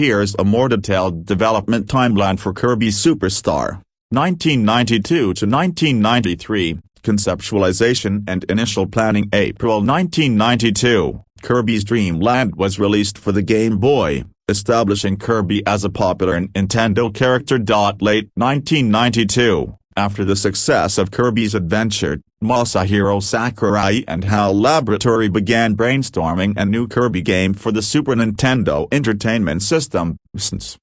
Here's a more detailed development timeline for Kirby Superstar. 1992 to 1993, conceptualization and initial planning. April 1992, Kirby's Dream Land was released for the Game Boy, establishing Kirby as a popular Nintendo character. Late 1992, after the success of Kirby's Adventure, Masahiro Sakurai and HAL Laboratory began brainstorming a new Kirby game for the Super Nintendo Entertainment System. Since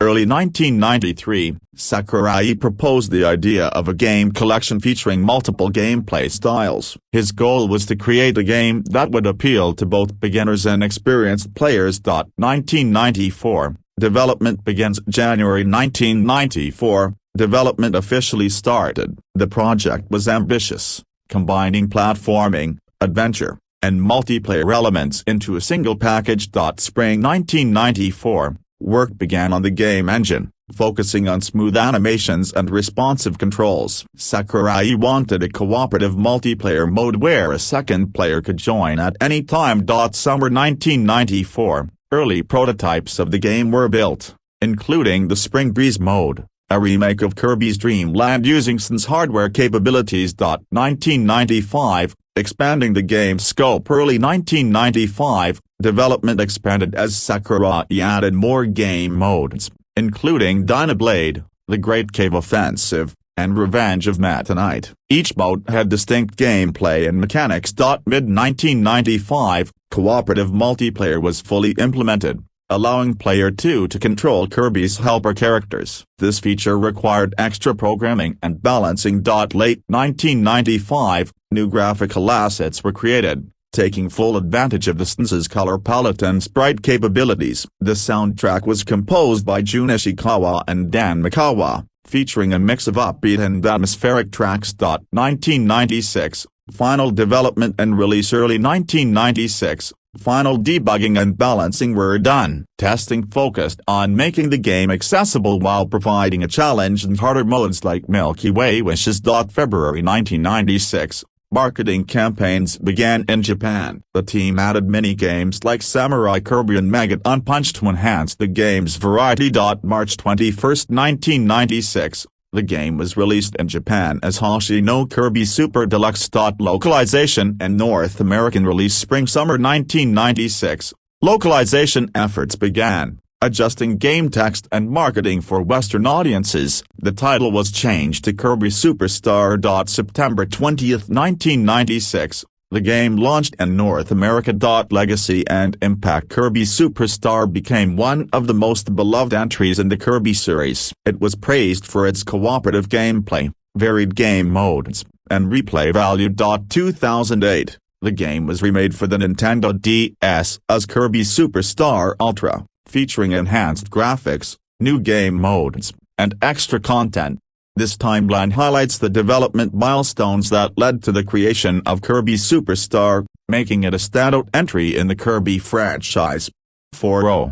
early 1993, Sakurai proposed the idea of a game collection featuring multiple gameplay styles. His goal was to create a game that would appeal to both beginners and experienced players. 1994, development begins. January 1994, development officially started. The project was ambitious, combining platforming, adventure, and multiplayer elements into a single package. Spring 1994, work began on the game engine, focusing on smooth animations and responsive controls. Sakurai wanted a cooperative multiplayer mode where a second player could join at any time. Summer 1994, early prototypes of the game were built, including the Spring Breeze mode, a remake of Kirby's Dream Land using SNES hardware capabilities. 1995, expanding the game's scope. Early 1995, development expanded as Sakurai added more game modes, including Dynablade, The Great Cave Offensive, and Revenge of Meta Knight. Each mode had distinct gameplay and mechanics. Mid-1995, cooperative multiplayer was fully implemented, allowing Player 2 to control Kirby's helper characters. This feature required extra programming and balancing. Late 1995, new graphical assets were created, taking full advantage of the SNES's color palette and sprite capabilities. The soundtrack was composed by Jun Ishikawa and Dan Mikawa, featuring a mix of upbeat and atmospheric tracks. 1996, final development and release. Early 1996, final debugging and balancing were done. Testing focused on making the game accessible while providing a challenge in harder modes like Milky Way Wishes. February 1996, marketing campaigns began in Japan. The team added mini-games like Samurai Kirby and Megaton Punch to enhance the game's variety. March 21, 1996, the game was released in Japan as Hoshi no Kirby Super Deluxe. Localization and North American release. Spring-summer 1996, localization efforts began, adjusting game text and marketing for Western audiences. The title was changed to Kirby Superstar. September 20, 1996, the game launched in North America. Legacy and Impact. Kirby Superstar became one of the most beloved entries in the Kirby series. It was praised for its cooperative gameplay, varied game modes, and replay value. 2008, the game was remade for the Nintendo DS as Kirby Superstar Ultra, featuring enhanced graphics, new game modes, and extra content. This timeline highlights the development milestones that led to the creation of Kirby Superstar, making it a standout entry in the Kirby franchise. 40.